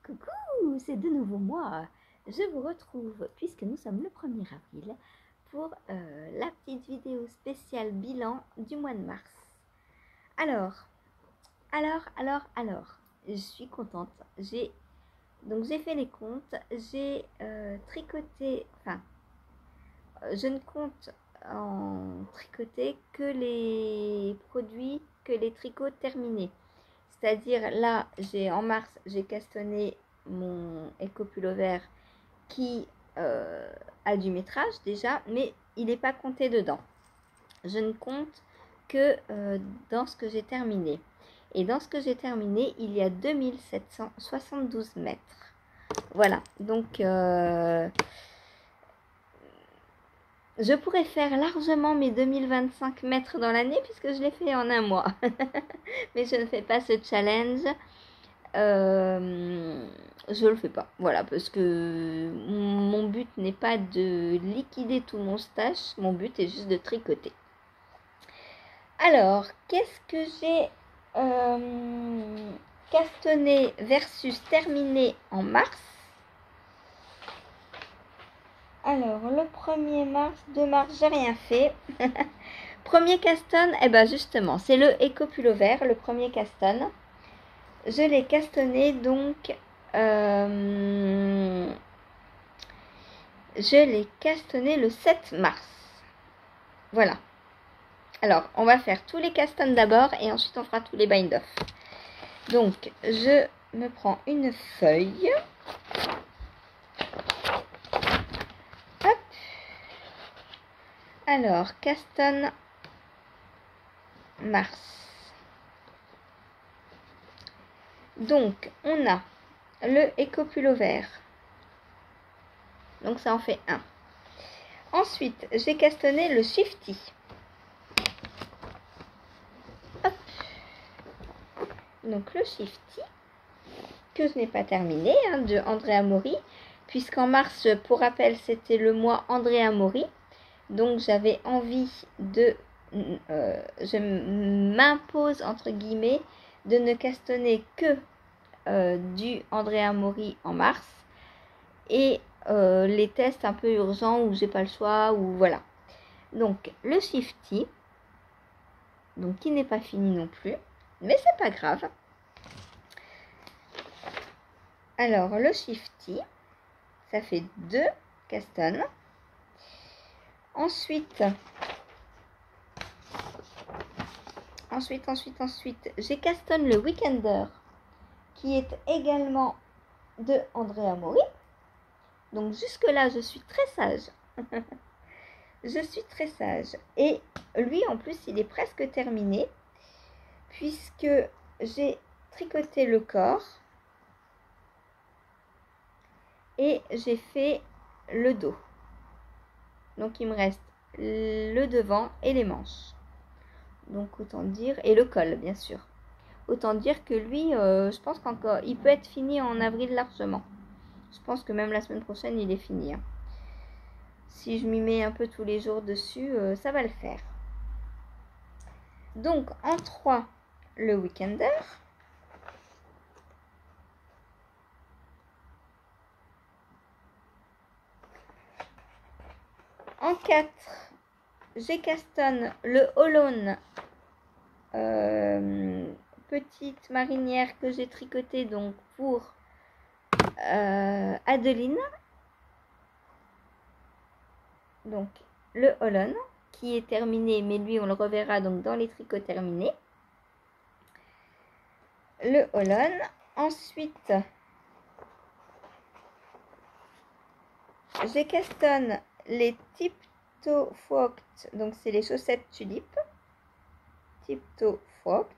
Coucou, c'est de nouveau moi. Je vous retrouve, puisque nous sommes le 1er avril, pour la petite vidéo spéciale bilan du mois de mars. Alors, je suis contente. J'ai fait les comptes, j'ai tricoté, je ne compte en tricoter que les produits, que les tricots terminés. C'est-à-dire là, en mars, j'ai castonné mon éco-pullover qui a du métrage déjà, mais il n'est pas compté dedans. Je ne compte que dans ce que j'ai terminé. Et dans ce que j'ai terminé, il y a 2772 mètres. Voilà, donc je pourrais faire largement mes 2025 mètres dans l'année puisque je l'ai fait en un mois. Mais je ne fais pas ce challenge. Je le fais pas, voilà, parce que mon but n'est pas de liquider tout mon stash, mon but est juste de tricoter. Alors, qu'est-ce que j'ai castonné versus terminé en mars? Alors, le 1er mars, 2 mars, j'ai rien fait. Premier caston, eh ben justement, c'est le éco-pullover, le premier caston. Je l'ai castonné donc je l'ai castonné le 7 mars. Voilà. Alors, on va faire tous les castons d'abord et ensuite on fera tous les bind-off. Donc, je me prends une feuille. Hop. Alors, caston mars. Donc, on a le éco-pullover. Donc, ça en fait un. Ensuite, j'ai castonné le shifty. Hop. Donc, le shifty, que je n'ai pas terminé, de Andrea Mori, puisqu'en mars, pour rappel, c'était le mois Andrea Mori. Donc, j'avais envie de... je m'impose, entre guillemets, de ne castonner que du Andrea Mori en mars. Et les tests un peu urgents où j'ai pas le choix, ou voilà. Donc, le shifty, donc qui n'est pas fini non plus, mais c'est pas grave. Alors, le shifty, ça fait 2 castons. Ensuite, j'ai castonne le Weekender, qui est également de Andrea Mori. Donc jusque-là, je suis très sage. Je suis très sage. Et lui, en plus, il est presque terminé, puisque j'ai tricoté le corps et j'ai fait le dos. Donc il me reste le devant et les manches. Donc autant dire, et le col bien sûr. Autant dire que lui, je pense qu'encore, il peut être fini en avril largement. Je pense que même la semaine prochaine, il est fini. Si je m'y mets un peu tous les jours dessus, ça va le faire. Donc en 3, le Weekender. En 4, j'ai castonne le Holone, petite marinière que j'ai tricotée donc pour Adeline. Donc le Holone qui est terminé, mais lui on le reverra donc dans les tricots terminés. Le Holone. Ensuite, j'ai castonne les Tiptoe Foct, donc c'est les chaussettes tulipes. Tiptoe Foct.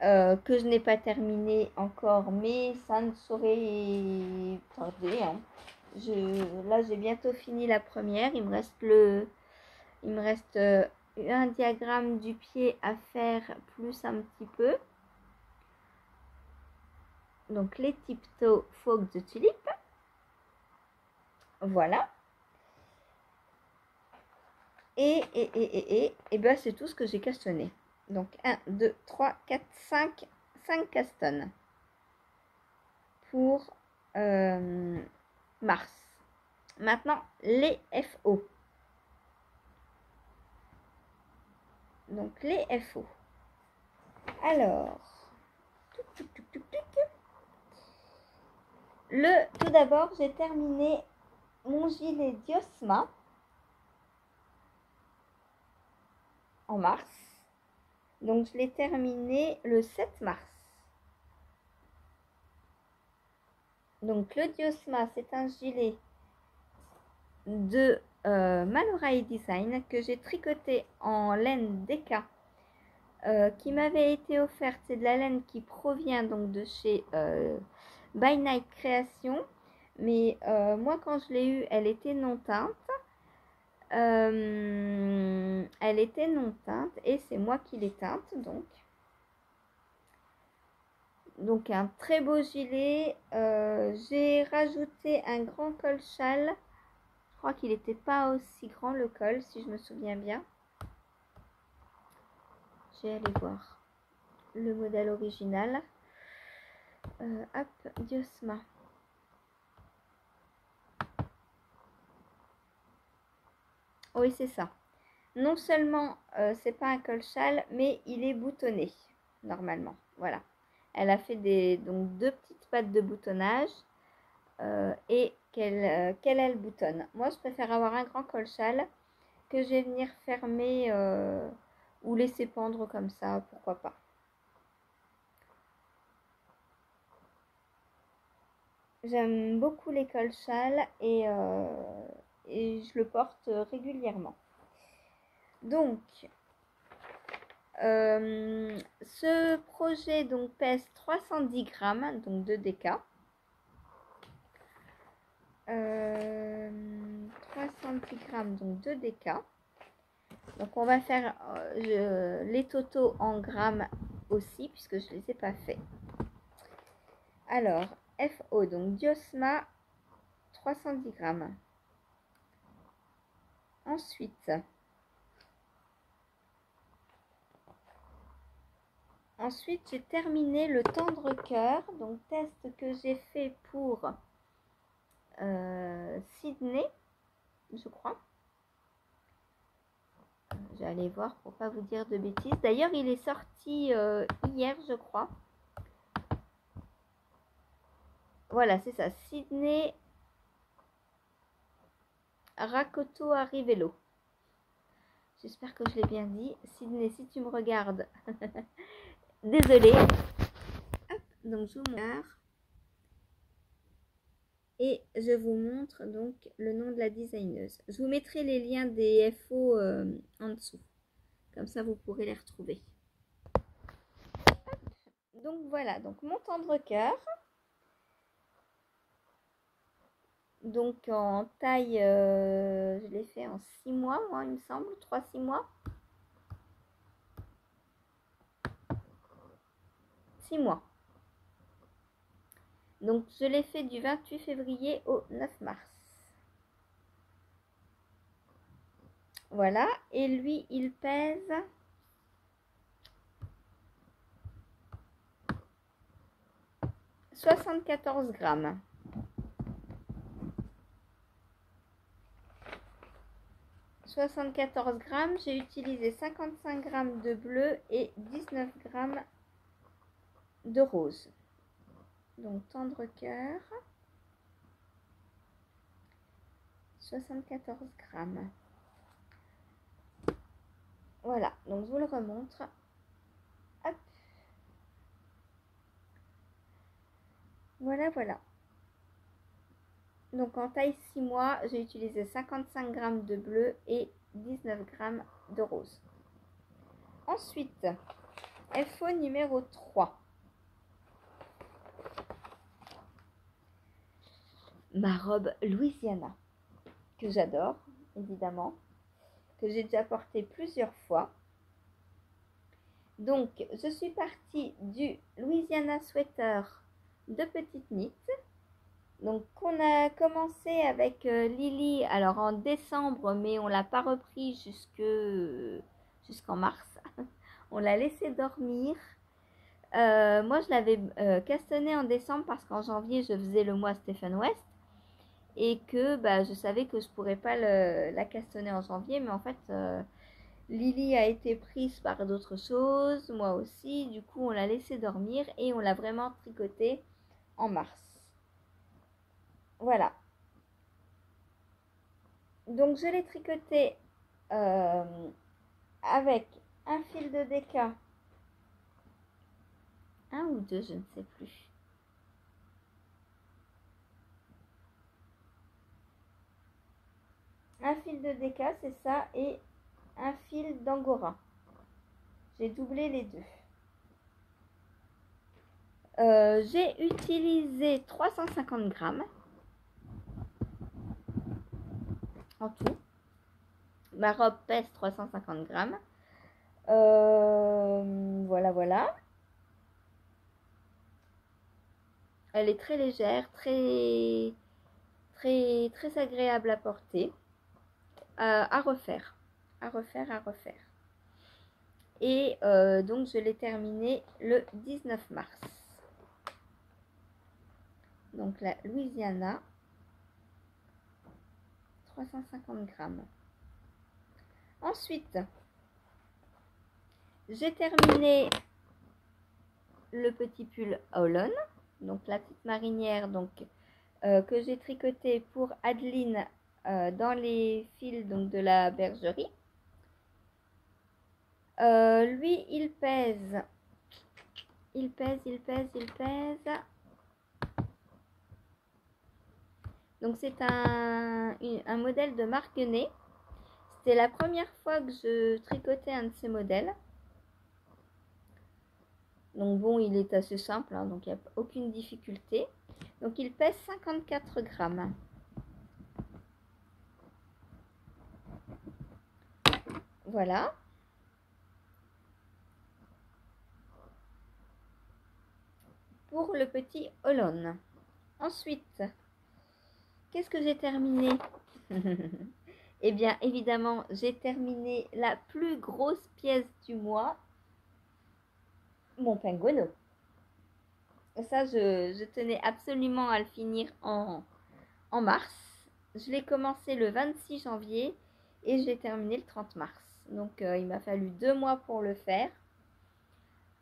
Que je n'ai pas terminé encore, mais ça ne saurait tarder. Là, j'ai bientôt fini la première. Il me reste un diagramme du pied à faire, plus un petit peu. Donc, les Tiptoe Foct de tulipe. Voilà. Et ben, c'est tout ce que j'ai castonné. Donc, 1, 2, 3, 4, 5 5 castones pour mars. Maintenant, les FO. Donc, les FO. Alors, tout d'abord, j'ai terminé mon gilet Diosma en mars. Donc, je l'ai terminé le 7 mars. Donc, le Diosma, c'est un gilet de Malorai Design que j'ai tricoté en laine DK qui m'avait été offerte. C'est de la laine qui provient donc de chez By Night Création. Mais moi, quand je l'ai eue, elle était non teinte. Elle était non teinte et c'est moi qui l'ai teinte donc un très beau gilet. J'ai rajouté un grand col-châle. Je crois qu'il n'était pas aussi grand le col, si je me souviens bien. Je vais aller voir le modèle original. Hop, Diosma. Oui, c'est ça. Non seulement c'est pas un col-châle, mais il est boutonné, normalement. Voilà. Elle a fait donc 2 petites pattes de boutonnage et qu'elle boutonne. Moi, je préfère avoir un grand col-châle que je vais venir fermer ou laisser pendre comme ça, pourquoi pas. J'aime beaucoup les col-châles et je le porte régulièrement. Donc, ce projet donc pèse 310 grammes, donc 2 DK. 310 grammes, donc 2 DK. Donc on va faire les totaux en grammes aussi, puisque je ne les ai pas fait. Alors, FO, donc Diosma, 310 grammes. Ensuite, j'ai terminé le tendre cœur, donc test que j'ai fait pour Sydney, je crois. Je vais aller voir pour pas vous dire de bêtises. D'ailleurs, il est sorti hier, je crois. Voilà, c'est ça. Sydney Rakoto Arrivello. J'espère que je l'ai bien dit. Sydney, si tu me regardes, désolée. Hop, donc je vous montre. Et je vous montre donc le nom de la designeuse. Je vous mettrai les liens des FO en dessous. Comme ça, vous pourrez les retrouver. Hop. Donc voilà, donc mon tendre cœur. Donc en taille, je l'ai fait en 6 mois, moi, il me semble, 3-6 mois. 6 mois. Donc je l'ai fait du 28 février au 9 mars. Voilà, et lui, il pèse 74 grammes. J'ai utilisé 55 grammes de bleu et 19 grammes de rose. Donc tendre cœur, 74 grammes. Voilà, donc je vous le remontre. Hop. Voilà, voilà. Donc en taille 6 mois, j'ai utilisé 55 grammes de bleu et 19 grammes de rose. Ensuite, FO numéro 3. Ma robe Louisiana, que j'adore, évidemment, que j'ai déjà portée plusieurs fois. Donc, je suis partie du Louisiana Sweater de Petite Knit. Donc, on a commencé avec Lily, alors en décembre, mais on l'a pas repris jusqu'en mars. On l'a laissé dormir. Moi, je l'avais castanné en décembre parce qu'en janvier, je faisais le mois Stephen West et que bah, je savais que je pourrais pas la castanner en janvier, mais en fait, Lily a été prise par d'autres choses, moi aussi. Du coup, on l'a laissé dormir et on l'a vraiment tricoté en mars. Voilà. Donc, je l'ai tricoté avec un fil de déca, un ou deux, je ne sais plus. Un fil de déca, c'est ça, et un fil d'angora. J'ai doublé les deux. J'ai utilisé 350 grammes en tout. Ma robe pèse 350 grammes. Voilà, voilà. Elle est très légère, très agréable à porter, à refaire, à refaire, à refaire. Et donc je l'ai terminée le 19 mars. Donc la Louisiana, 350 grammes. Ensuite, j'ai terminé le petit pull Holland, donc la petite marinière donc, que j'ai tricoté pour Adeline dans les fils donc, de la bergerie. Lui, il pèse. Donc c'est un modèle de Marguenet. C'était la première fois que je tricotais un de ces modèles. Donc bon, il est assez simple, hein, donc il n'y a aucune difficulté. Donc il pèse 54 grammes. Voilà. Pour le petit Holland. Ensuite, qu'est-ce que j'ai terminé? Eh bien, évidemment, j'ai terminé la plus grosse pièce du mois, mon penguono. Ça, je tenais absolument à le finir en mars. Je l'ai commencé le 26 janvier et je l'ai terminé le 30 mars. Donc, il m'a fallu 2 mois pour le faire.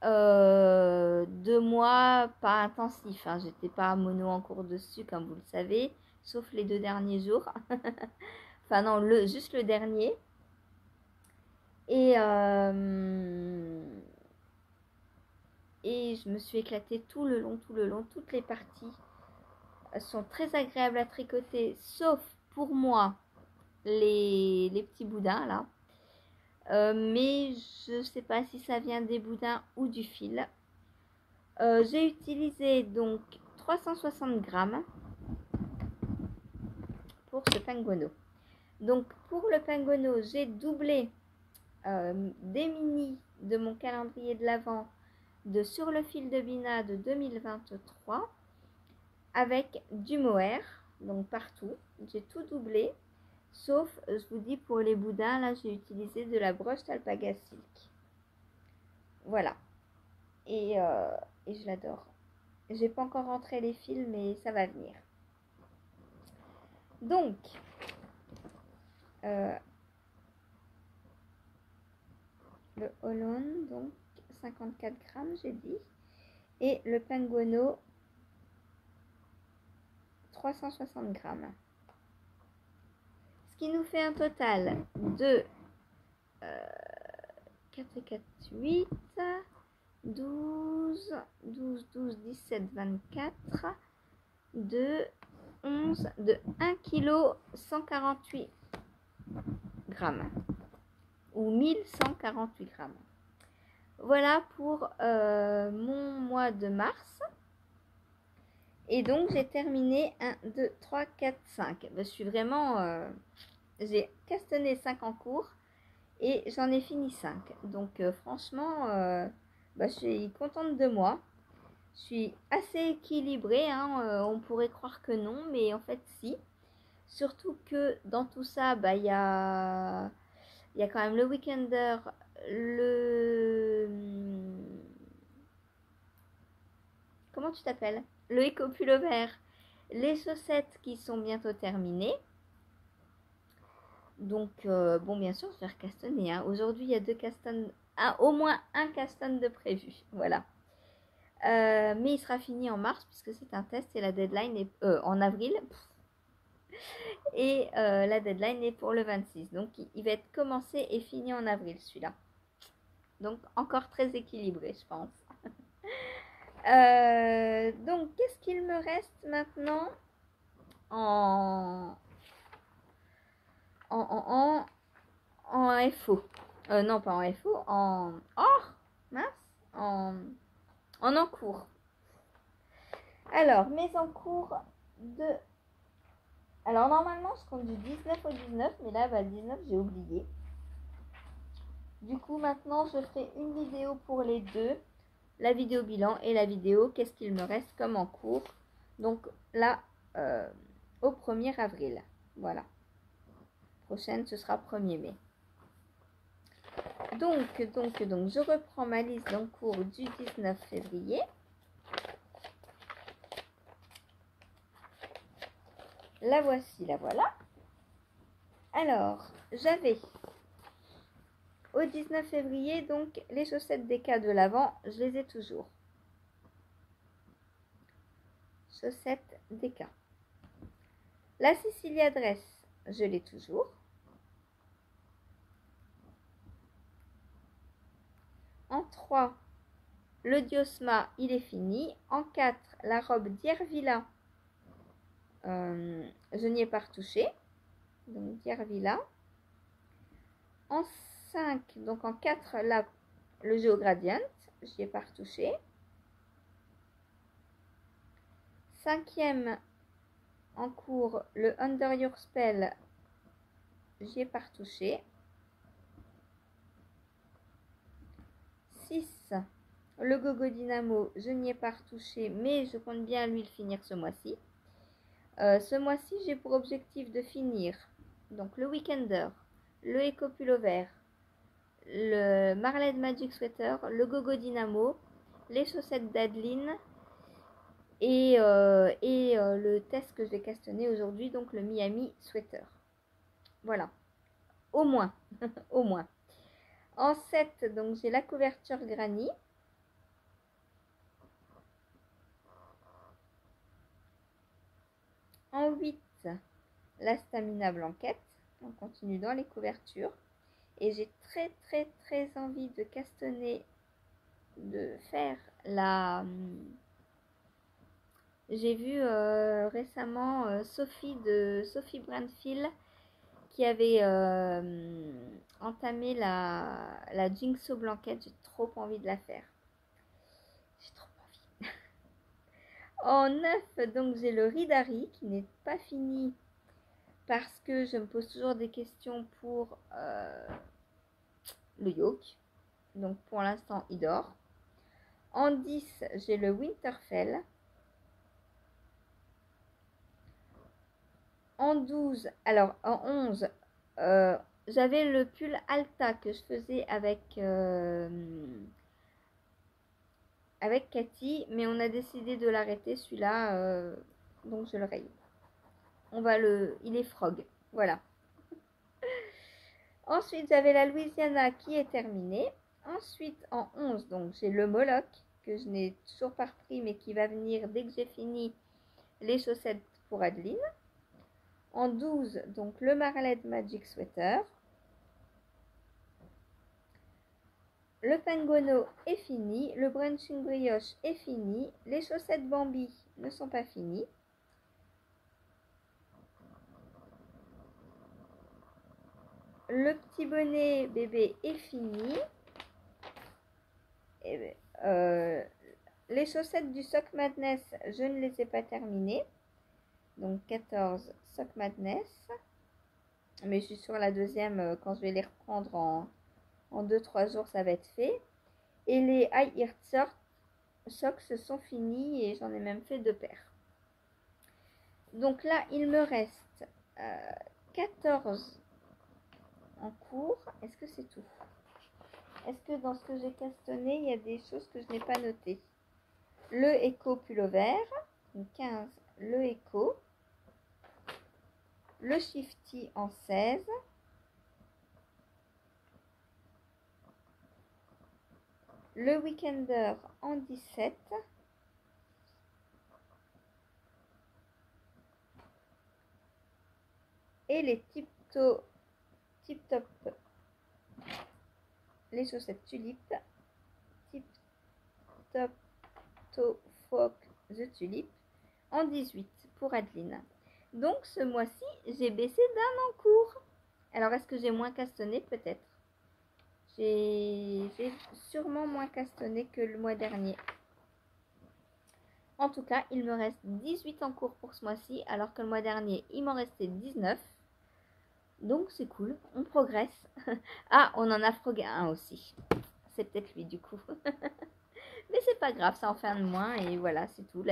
2 mois pas intensifs. Hein. J'étais pas mono en cours dessus, comme vous le savez, sauf les 2 derniers jours. Enfin non, juste le dernier. Et je me suis éclatée tout le long. Toutes les parties sont très agréables à tricoter, sauf pour moi les petits boudins là. Mais je sais pas si ça vient des boudins ou du fil. J'ai utilisé donc 360 grammes pour ce penguono. Donc pour le penguono, j'ai doublé des mini de mon calendrier de l'Avent de Sur le fil de Bina de 2023 avec du mohair, donc partout. J'ai tout doublé, sauf, je vous dis, pour les boudins, là j'ai utilisé de la broche d'alpaga silk. Voilà. Et je l'adore. J'ai pas encore rentré les fils, mais ça va venir. Donc, le Holland, donc 54 grammes, j'ai dit. Et le penguono, 360 grammes. Ce qui nous fait un total de 4 et 4, 8, 12, 17, 24, de 11, de 1 kg 148 grammes ou 1148 grammes. Voilà pour mon mois de mars. Et donc j'ai terminé 1, 2, 3, 4, 5. Je suis vraiment... j'ai castanné 5 en cours et j'en ai fini 5. Donc franchement, je suis contente de moi. Je suis assez équilibrée, hein, on pourrait croire que non, mais en fait si. Surtout que dans tout ça, y a quand même le Weekender, tu t'appelles? Le éco-pullover, les chaussettes qui sont bientôt terminées. Donc, bon, bien sûr, je vais recastonner. Hein. Aujourd'hui, il y a 2 castones, au moins un caston de prévu. Voilà. Mais il sera fini en mars puisque c'est un test et la deadline est en avril. Et la deadline est pour le 26. Donc, il va être commencé et fini en avril, celui-là. Donc, encore très équilibré, je pense. Donc, qu'est-ce qu'il me reste maintenant en FO? Non, pas en FO, mince, en encours. Alors, mes encours de... Alors, normalement, je compte du 19 au 19, mais là, le 19, j'ai oublié. Du coup, maintenant, je ferai une vidéo pour les deux. La vidéo bilan et la vidéo qu'est-ce qu'il me reste comme en cours. Donc là, au 1er avril. Voilà. Prochaine, ce sera 1er mai. Donc, je reprends ma liste d'encours du 19 février. La voici, la voilà. Alors, j'avais au 19 février, donc, les chaussettes DK de l'avant, je les ai toujours. Chaussettes DK. La Sicilia Dress, je l'ai toujours. En 3, le Diosma, il est fini. En 4, la robe d'Yervilla, je n'y ai pas retouché. Donc, d'Yervilla. En 5, donc en 4, là, le Geogradient, je n'y ai pas retouché. 5e en cours, le Under Your Spell, j'y ai pas retouché. 6, le Gogo Dynamo, je n'y ai pas retouché, mais je compte bien lui le finir ce mois-ci. Ce mois-ci, j'ai pour objectif de finir donc le Weekender, le Eco Pullover, le Marled Magic Sweater, le Gogo Dynamo, les chaussettes d'Adeline et le test que je vais castonner aujourd'hui, donc le Miami Sweater. Voilà, au moins, au moins. En 7, donc j'ai la couverture granny. En 8, la Stamina Blanquette. On continue dans les couvertures. Et j'ai très envie de castonner, de faire la... J'ai vu récemment Sophie Brandfield qui avait entamé la Jinxo Blanquette. J'ai trop envie de la faire. J'ai trop envie. En 9, donc j'ai le Ridari qui n'est pas fini parce que je me pose toujours des questions pour le yoke. Donc pour l'instant, il dort. En 10, j'ai le Winterfell. En 12, alors en 11, j'avais le pull Alta que je faisais avec Cathy, mais on a décidé de l'arrêter celui-là, donc je le raye. Il est frog, voilà. Ensuite, j'avais la Louisiana qui est terminée. Ensuite, en 11, donc j'ai le Moloch que je n'ai toujours pas repris, mais qui va venir dès que j'ai fini les chaussettes pour Adeline. En 12, donc le Marled Magic Sweater. Le Pengono est fini. Le Brunching Brioche est fini. Les chaussettes Bambi ne sont pas finies. Le petit bonnet bébé est fini. Et, les chaussettes du Sock Madness, je ne les ai pas terminées. Donc 14 Sock Madness. Mais je suis sur la deuxième, quand je vais les reprendre en 2-3 jours, ça va être fait. Et les High Earth Socks sont finis et j'en ai même fait 2 paires. Donc là, il me reste 14 en cours. Est-ce que c'est tout? Est-ce que dans ce que j'ai castonné, il y a des choses que je n'ai pas notées? le Eco pullover, donc 15 le Eco, le Shifty en 16, le Weekender en 17, et les Tip Top, les chaussettes Tulip, Tip Top Toe Frog The Tulip en 18 pour Adeline. Donc ce mois-ci, j'ai baissé d'un encours. Alors est-ce que j'ai moins castanné? Peut-être. J'ai sûrement moins castanné que le mois dernier. En tout cas, il me reste 18 en cours pour ce mois-ci, alors que le mois dernier, il m'en restait 19. Donc c'est cool, on progresse. Ah, on en a frogué un aussi. C'est peut-être lui du coup. Mais c'est pas grave, ça en fait un de moins et voilà, c'est tout.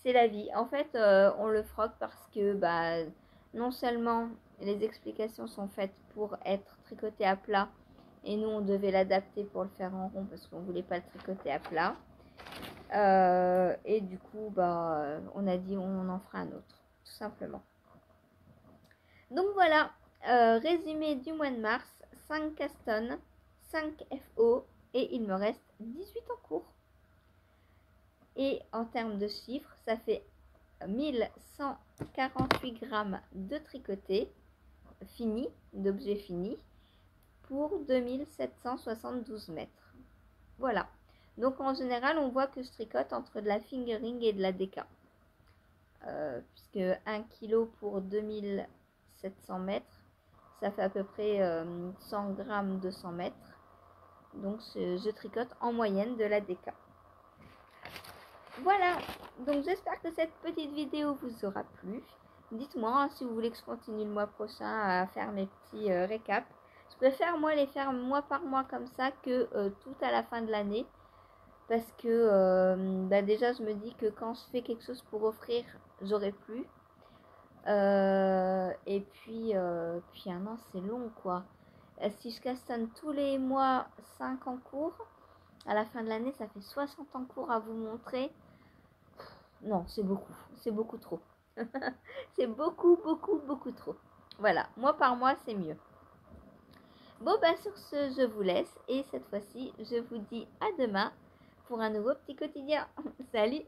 C'est la vie. En fait, on le frogue parce que non seulement les explications sont faites pour être tricotées à plat et nous on devait l'adapter pour le faire en rond parce qu'on voulait pas le tricoter à plat. Et du coup, on a dit on en fera un autre, tout simplement. Donc voilà, résumé du mois de mars, 5 Caston, 5 FO et il me reste 18 en cours. Et en termes de chiffres, ça fait 1148 grammes de tricoté fini, d'objets finis, pour 2772 mètres. Voilà. Donc en général, on voit que je tricote entre de la fingering et de la déca. Puisque 1 kg pour 2700 mètres, ça fait à peu près 100 grammes de 100 mètres. Donc je tricote en moyenne de la déca. Voilà, donc j'espère que cette petite vidéo vous aura plu. Dites-moi si vous voulez que je continue le mois prochain à faire mes petits récaps. Je préfère moi les faire mois par mois comme ça que tout à la fin de l'année. Parce que déjà je me dis que quand je fais quelque chose pour offrir, j'aurai plus. Et puis un an c'est long quoi. Si je castanne tous les mois 5 en cours, à la fin de l'année ça fait 60 en cours à vous montrer. Non, c'est beaucoup trop. C'est beaucoup trop. Voilà, mois par mois, c'est mieux. Bon, sur ce, je vous laisse. Et cette fois-ci, je vous dis à demain pour un nouveau petit quotidien. Salut!